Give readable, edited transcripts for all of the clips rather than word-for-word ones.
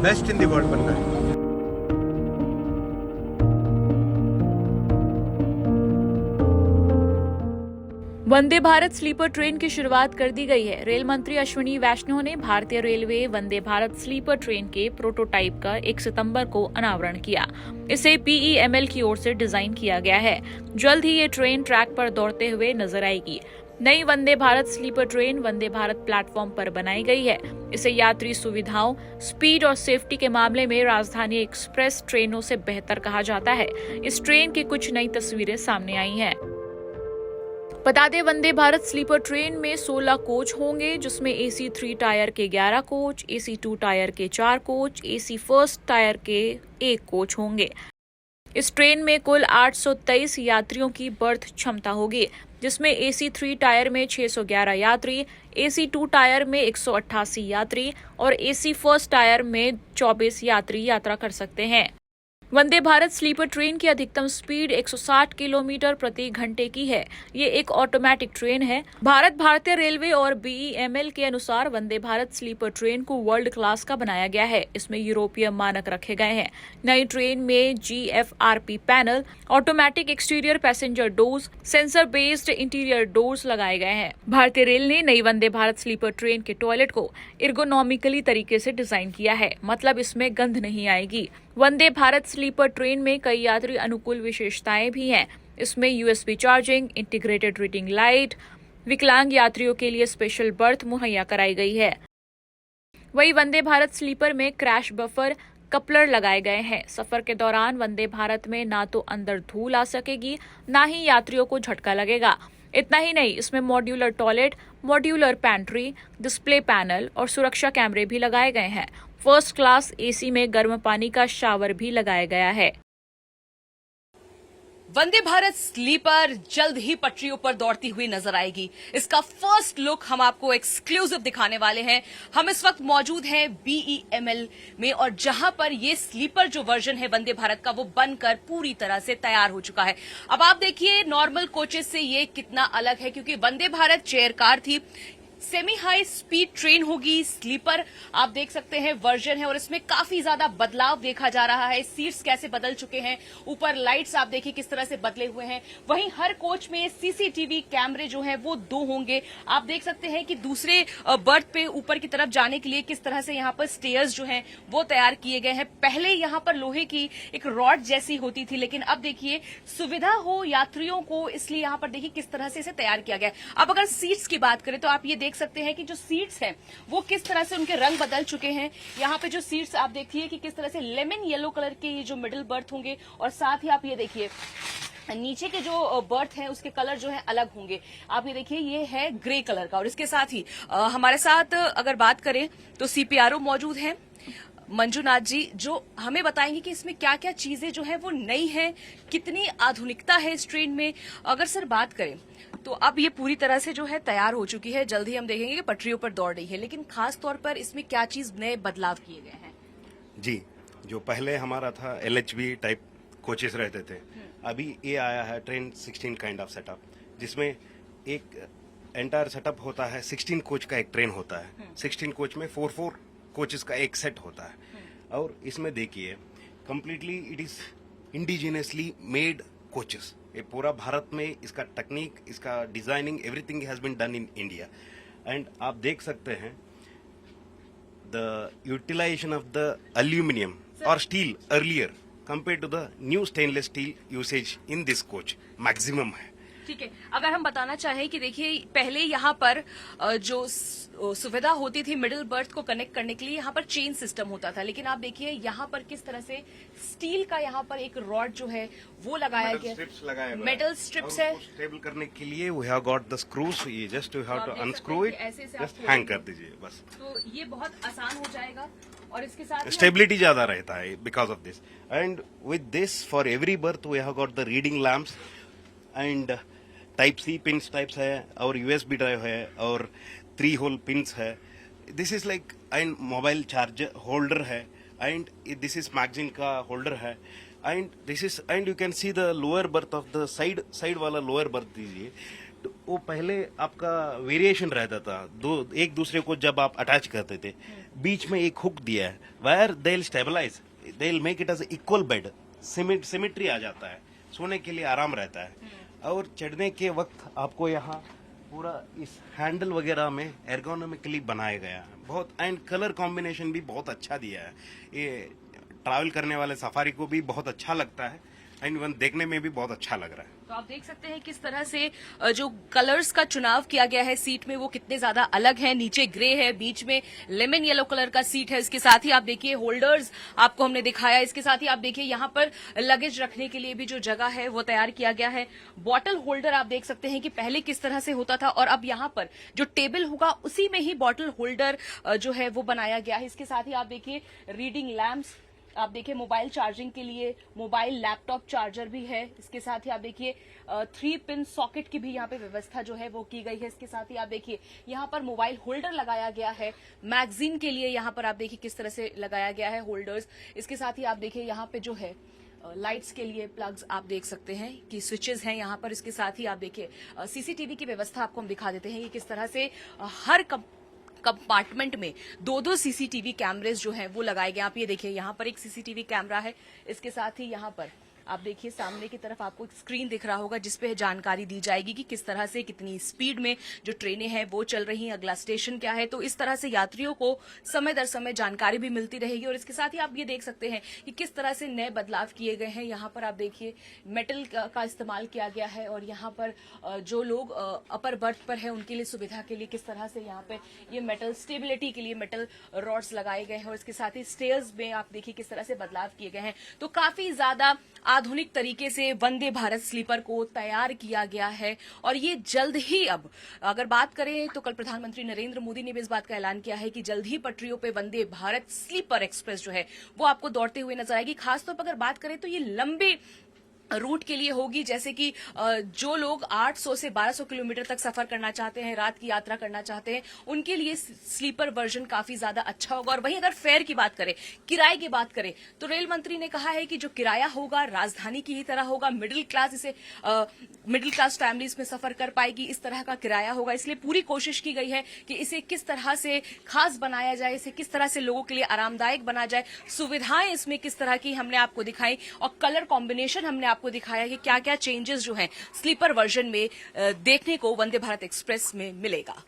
Best in the world बन गए। Vande Bharat sleeper train की शुरुआत कर दी गई है। रेल मंत्री अश्विनी वैष्णव ने भारतीय railway Vande Bharat sleeper train के प्रोटोटाइप का 1 सितंबर को अनावरण किया। इसे PEML की ओर से डिजाइन किया गया है। जल्द ही ये ट्रेन ट्रैक पर दौड़ते हुए नजर आएगी। नई Vande Bharat sleeper train Vande Bharat platform पर बनाई गई है। इसे यात्री सुविधाओं, स्पीड और सेफ्टी के मामले में राजधानी एक्सप्रेस ट्रेनों से बेहतर कहा जाता है। इस ट्रेन की कुछ नई तस्वीरें सामने आई हैं। बता दें, वंदे भारत स्लीपर ट्रेन में 16 कोच होंगे, जिसमें AC 3 टायर के 11 कोच, AC 2 टायर के 4 कोच, AC फर्स्ट टायर के 1 कोच होंगे। इस ट्रेन में कुल 823 यात्रियों की बर्थ क्षमता होगी, जिसमें AC 3 टायर में 611 यात्री, AC 2 टायर में 188 यात्री और AC फर्स्ट टायर में 24 यात्री यात्रा कर सकते हैं। वंदे भारत स्लीपर ट्रेन की अधिकतम स्पीड 160 किलोमीटर प्रति घंटे की है। ये एक ऑटोमेटिक ट्रेन है। भारतीय रेलवे और BEML के अनुसार वंदे भारत स्लीपर ट्रेन को वर्ल्ड क्लास का बनाया गया है। इसमें यूरोपीय मानक रखे गए हैं। नई ट्रेन में GFRP panel, automatic exterior passenger doors, sensor based interior doors लगाए गए हैं। भारतीय रेल ने नई वंदे भारत स्लीपर ट्रेन के टॉयलेट को एर्गोनॉमिकली तरीके से डिजाइन किया है, मतलब इसमें गंध नहीं आएगी। वंदे भारत स्लीपर ट्रेन में कई यात्री अनुकूल विशेषताएं भी हैं। इसमें USB charging, integrated reading light, विकलांग यात्रियों के लिए स्पेशल बर्थ मुहैया कराई गई है। वहीं वंदे भारत स्लीपर में क्रैश बफर कपलर लगाए गए हैं। सफर के दौरान वंदे भारत में ना तो अंदर धूल आ सकेगी, ना ही यात्रियों को झटका लगेगा। इतना ही नहीं, इसमें modular toilet, modular pantry, display panel और सुरक्षा कैमरे भी लगाए गए हैं। फर्स्ट क्लास AC में गर्म पानी का शावर भी लगाया गया है। वंदे भारत स्लीपर जल्द ही पटरियों पर दौड़ती हुई नजर आएगी। इसका फर्स्ट लुक हम आपको एक्सक्लूसिव दिखाने वाले हैं। हम इस वक्त मौजूद हैं BEML में, और जहां पर ये स्लीपर जो वर्जन है वंदे भारत का, वो बनकर पूरी तरह से तैयार हो चुका है। अब आप देखिए नॉर्मल कोचेस से ये कितना अलग है, क्योंकि वंदे भारत चेयर कार थी, सेमी हाई स्पीड ट्रेन होगी। स्लीपर आप देख सकते हैं वर्जन है, और इसमें काफी ज्यादा बदलाव देखा जा रहा है। सीट्स कैसे बदल चुके हैं, ऊपर लाइट्स आप देखिए किस तरह से बदले हुए हैं। वहीं हर कोच में CCTV कैमरे जो हैं वो 2 होंगे। आप देख सकते हैं कि दूसरे बर्थ पे ऊपर की तरफ जाने के लिए किस तरह से यहाँ पर स्टेयर्स जो हैं वो तैयार किए गए हैं। पहले यहाँ पर लोहे की एक रॉड जैसी होती थी, लेकिन अब देखिए सुविधा हो यात्रियों को, इसलिए यहाँ पर देखिए किस तरह से इसे तैयार किया गया है। अब अगर सीट्स की बात करें तो आप ये देख सकते हैं कि जो सीट्स हैं वो किस तरह से उनके रंग बदल चुके हैं। यहाँ पे जो सीट्स आप देखिए कि किस तरह से लेमन येलो कलर के ये जो मिडिल बर्थ होंगे, और साथ ही आप ये देखिए नीचे के जो बर्थ है उसके कलर जो है अलग होंगे। आप ये देखिए ये है ग्रे कलर का, और इसके साथ ही हमारे साथ अगर बात करें तो CPRO मौजूद है मंजुनाथ जी, जो हमें बताएंगे कि इसमें क्या क्या चीजें जो है वो नई है, कितनी आधुनिकता है इस ट्रेन में। अगर सर बात करें तो अब ये पूरी तरह से जो है तैयार हो चुकी है, जल्द ही हम देखेंगे कि पटरियों पर दौड़ रही है, लेकिन खास तौर पर इसमें क्या चीज नए बदलाव किए गए हैं? जी, जो पहले हमारा था LHB टाइप कोचेस रहते थे, अभी ये आया है ट्रेन 16 काइंड ऑफ सेटअप, जिसमें एक एंटायर सेटअप होता है। 16 कोच का एक ट्रेन होता है। 16 कोच में 4 कोचेस का एक सेट होता है, और इसमें देखिए completely it is indigenously made coaches. ये पूरा भारत में इसका टेक्निक, इसका designing, everything has been done in India. And आप देख सकते हैं the utilisation of the aluminium और steel earlier compare to the new stainless steel usage in this coach maximum है। ठीक है, अगर हम बताना चाहें कि देखिए पहले यहाँ पर जो सुविधा होती थी मिडिल बर्थ को कनेक्ट करने के लिए, यहाँ पर चेन सिस्टम होता था, लेकिन आप देखिए यहाँ पर किस तरह से स्टील का यहाँ पर एक रॉड जो है वो लगाया गया, मेटल स्ट्रिप्स है। स्टेबल करने के लिए we have got the screws, ये just you have to unscrew it, just hang कर दीजिए बस, तो ये बहुत आसान हो जाएगा। और इसके साथ स्टेबिलिटी ज्यादा रहता है because of this. And with this for every berth we have got the reading lamps and type C pins types है, और USB ड्राइव है, और 3 होल पिन्स है। This is like and mobile charger holder है, and this is magazine का holder है, and this is and you can see the lower berth of the side वाला lower berth दीजिए, तो वो पहले आपका वेरिएशन रहता था, दो एक दूसरे को जब आप अटैच करते थे, बीच में एक हुक दिया है, wire they will stabilise, they will make it as equal bed, symmetry आ जाता है, सोने के लिए आराम रहता है। और चढ़ने के वक्त आपको यहाँ पूरा इस हैंडल वगैरह में एर्गोनॉमिकली बनाया गया है बहुत, एंड कलर कॉम्बिनेशन भी बहुत अच्छा दिया है। ये ट्रैवल करने वाले सफारी को भी बहुत अच्छा लगता है, एंड वन देखने में भी बहुत अच्छा लग रहा है। तो आप देख सकते हैं किस तरह से जो कलर्स का चुनाव किया गया है सीट में वो कितने ज्यादा अलग है। नीचे ग्रे है, बीच में लेमन येलो कलर का सीट है। इसके साथ ही आप देखिए होल्डर्स आपको हमने दिखाया। इसके साथ ही आप देखिए यहाँ पर लगेज रखने के लिए भी जो जगह है वो तैयार किया गया है। बॉटल होल्डर आप देख सकते हैं कि पहले किस तरह से होता था और अब यहाँ पर जो टेबल होगा उसी में ही बॉटल होल्डर जो है वो बनाया गया है। इसके साथ ही आप देखिए रीडिंग लैंप्स, आप देखिए मोबाइल चार्जिंग के लिए मोबाइल लैपटॉप चार्जर भी है। इसके साथ ही आप देखिए 3 पिन सॉकेट की भी यहाँ पे व्यवस्था जो है वो की गई है। इसके साथ ही आप देखिए यहाँ पर मोबाइल होल्डर लगाया गया है। मैगजीन के लिए यहाँ पर आप देखिए किस तरह से लगाया गया है होल्डर्स। इसके साथ ही आप देखिए यहाँ पे जो है लाइट्स के लिए प्लग्स आप देख सकते हैं कि स्विचेस हैं यहाँ पर। इसके साथ ही आप देखिए सीसीटीवी की व्यवस्था आपको हम दिखा देते हैं कि किस तरह से हर कंपार्टमेंट में 2-2 सीसीटीवी कैमरेज जो हैं वो लगाए गए। आप ये देखिए यहाँ पर एक सीसीटीवी कैमरा है। इसके साथ ही यहाँ पर आप देखिए सामने की तरफ आपको एक स्क्रीन दिख रहा होगा जिसपे जानकारी दी जाएगी कि किस तरह से कितनी स्पीड में जो ट्रेनें हैं वो चल रही हैं, अगला स्टेशन क्या है। तो इस तरह से यात्रियों को समय दर समय जानकारी भी मिलती रहेगी। और इसके साथ ही आप ये देख सकते हैं कि किस तरह से नए बदलाव किए गए हैं। यहाँ पर आप देखिए मेटल का इस्तेमाल किया गया है और यहाँ पर जो लोग अपर बर्थ पर है उनके लिए सुविधा के लिए किस तरह से यहाँ पे ये मेटल स्टेबिलिटी के लिए मेटल रॉड्स लगाए गए हैं। और इसके साथ ही स्टेयर्स में आप देखिए किस तरह से बदलाव किए गए हैं। तो काफी ज्यादा आधुनिक तरीके से वंदे भारत स्लीपर को तैयार किया गया है और ये जल्द ही, अब अगर बात करें तो कल प्रधानमंत्री नरेंद्र मोदी ने भी इस बात का ऐलान किया है कि जल्द ही पटरियों पे वंदे भारत स्लीपर एक्सप्रेस जो है वो आपको दौड़ते हुए नजर आएगी। खासतौर पर अगर बात करें तो ये लंबे रूट के लिए होगी, जैसे कि जो लोग 800 से 1200 किलोमीटर तक सफर करना चाहते हैं, रात की यात्रा करना चाहते हैं, उनके लिए स्लीपर वर्जन काफी ज्यादा अच्छा होगा। और वहीं अगर फेयर की बात करें, किराए की बात करें, तो रेल मंत्री ने कहा है कि जो किराया होगा राजधानी की ही तरह होगा। मिडिल क्लास फैमिलीज में सफर कर पाएगी इस तरह का किराया होगा। इसलिए पूरी कोशिश की गई है कि इसे किस तरह से खास बनाया जाए, इसे किस तरह से लोगों के लिए आरामदायक बना जाए। सुविधाएं इसमें किस तरह की हमने आपको दिखाई और कलर कॉम्बिनेशन हमने आपको दिखाया कि क्या क्या चेंजेस जो हैं स्लीपर वर्जन में देखने को वंदे भारत एक्सप्रेस में मिलेगा।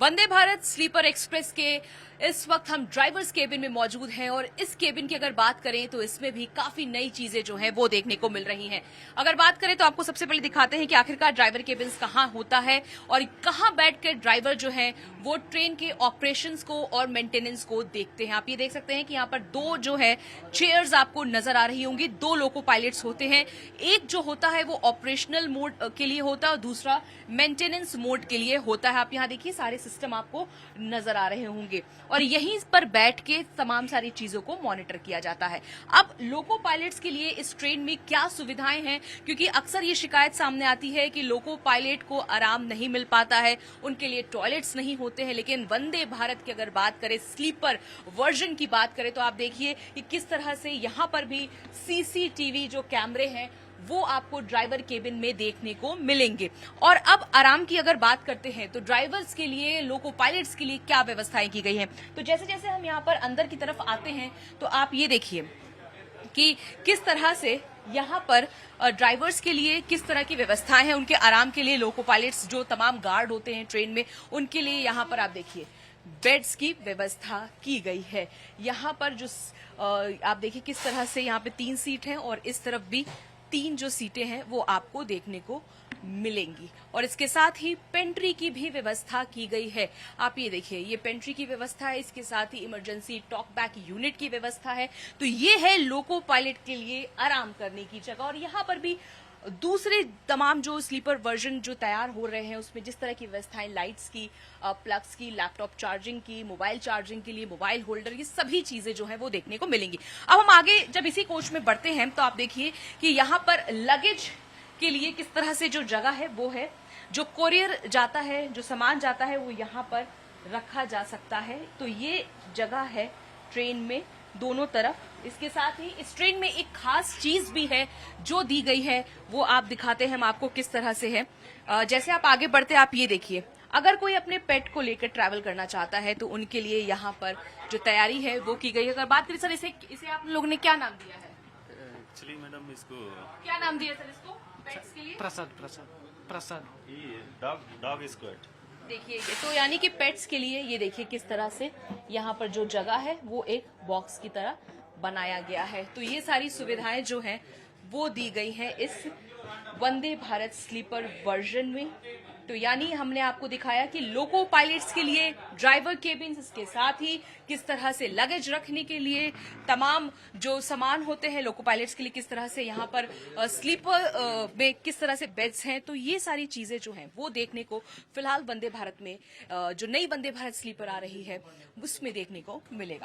वंदे भारत स्लीपर एक्सप्रेस के इस वक्त हम ड्राइवर्स केबिन में मौजूद हैं और इस केबिन की अगर बात करें तो इसमें भी काफी नई चीजें जो हैं वो देखने को मिल रही हैं। अगर बात करें तो आपको सबसे पहले दिखाते हैं कि आखिरकार ड्राइवर केबिन कहाँ होता है और कहाँ बैठकर ड्राइवर जो है वो ट्रेन के ऑपरेशंस को और मेंटेनेंस को देखते हैं। आप ये देख सकते हैं कि यहाँ पर 2 जो है चेयर्स आपको नजर आ रही होंगी। 2 लोको पायलट्स होते हैं, एक जो होता है वो ऑपरेशनल मोड के लिए होता है और दूसरा मेंटेनेंस मोड के लिए होता है। आप यहाँ देखिए सारे सिस्टम आपको नजर आ रहे होंगे और यहीं पर बैठ के तमाम सारी चीजों को मॉनिटर किया जाता है। अब लोको पायलट्स के लिए इस ट्रेन में क्या सुविधाएं हैं, क्योंकि अक्सर ये शिकायत सामने आती है कि लोको पायलट को आराम नहीं मिल पाता है, उनके लिए टॉयलेट्स नहीं होते हैं। लेकिन वंदे भारत की अगर बात करें, स्लीपर वर्जन की बात करें, तो आप देखिए कि किस तरह से यहां पर भी सीसीटीवी जो कैमरे हैं वो आपको ड्राइवर केबिन में देखने को मिलेंगे। और अब आराम की अगर बात करते हैं तो ड्राइवर्स के लिए, लोको पायलट्स के लिए क्या व्यवस्थाएं की गई हैं। तो जैसे जैसे हम यहाँ पर अंदर की तरफ आते हैं तो आप ये देखिए कि किस तरह से यहाँ पर ड्राइवर्स के लिए किस तरह की व्यवस्थाएं हैं। उनके आराम के लिए लोको पायलट्स जो तमाम गार्ड होते हैं ट्रेन में, उनके लिए यहाँ पर आप देखिए बेड्स की व्यवस्था की गई है। यहाँ पर जो आप देखिए किस तरह से यहाँ पे 3 सीट हैं और इस तरफ भी 3 जो सीटें हैं वो आपको देखने को मिलेंगी। और इसके साथ ही पेंट्री की भी व्यवस्था की गई है। आप ये देखिए, ये पेंट्री की व्यवस्था है। इसके साथ ही इमरजेंसी टॉक बैक यूनिट की व्यवस्था है। तो ये है लोको पायलट के लिए आराम करने की जगह। और यहाँ पर भी दूसरे तमाम जो स्लीपर वर्जन जो तैयार हो रहे हैं उसमें जिस तरह की व्यवस्थाएं, लाइट्स की, प्लग्स की, लैपटॉप चार्जिंग की, मोबाइल चार्जिंग के लिए मोबाइल होल्डर, ये सभी चीजें जो हैं वो देखने को मिलेंगी। अब हम आगे जब इसी कोच में बढ़ते हैं तो आप देखिए कि यहाँ पर लगेज के लिए किस तरह से जो जगह है वो है, जो कोरियर जाता है, जो सामान जाता है वो यहाँ पर रखा जा सकता है। तो ये जगह है ट्रेन में दोनों तरफ। इसके साथ ही इस ट्रेन में एक खास चीज भी है जो दी गई है, वो आप दिखाते हैं हम आपको किस तरह से है। जैसे आप आगे बढ़ते आप ये देखिए, अगर कोई अपने पेट को लेकर ट्रैवल करना चाहता है तो उनके लिए यहाँ पर जो तैयारी है वो की गई है। अगर बात करें सर, इसे आप लोगों ने क्या नाम दिया है? एक्चुअली मैडम इसको क्या नाम दिया सर इसको पेट्स के लिए? प्रसाद ये डॉग स्क्वाड। देखिए ये तो यानी कि पेट्स के लिए ये देखिए किस तरह से यहाँ पर जो जगह है वो एक बॉक्स की तरह बनाया गया है। तो ये सारी सुविधाएं जो हैं वो दी गई हैं इस वंदे भारत स्लीपर वर्जन में। तो यानी हमने आपको दिखाया कि लोको पायलट्स के लिए ड्राइवर केबिन, इसके साथ ही किस तरह से लगेज रखने के लिए तमाम जो सामान होते हैं लोको पायलट्स के लिए, किस तरह से यहाँ पर स्लीपर में किस तरह से बेड्स हैं। तो ये सारी चीजें जो हैं वो देखने को फिलहाल वंदे भारत में जो नई वंदे भारत स्लीपर आ रही है उसमें देखने को मिलेगा।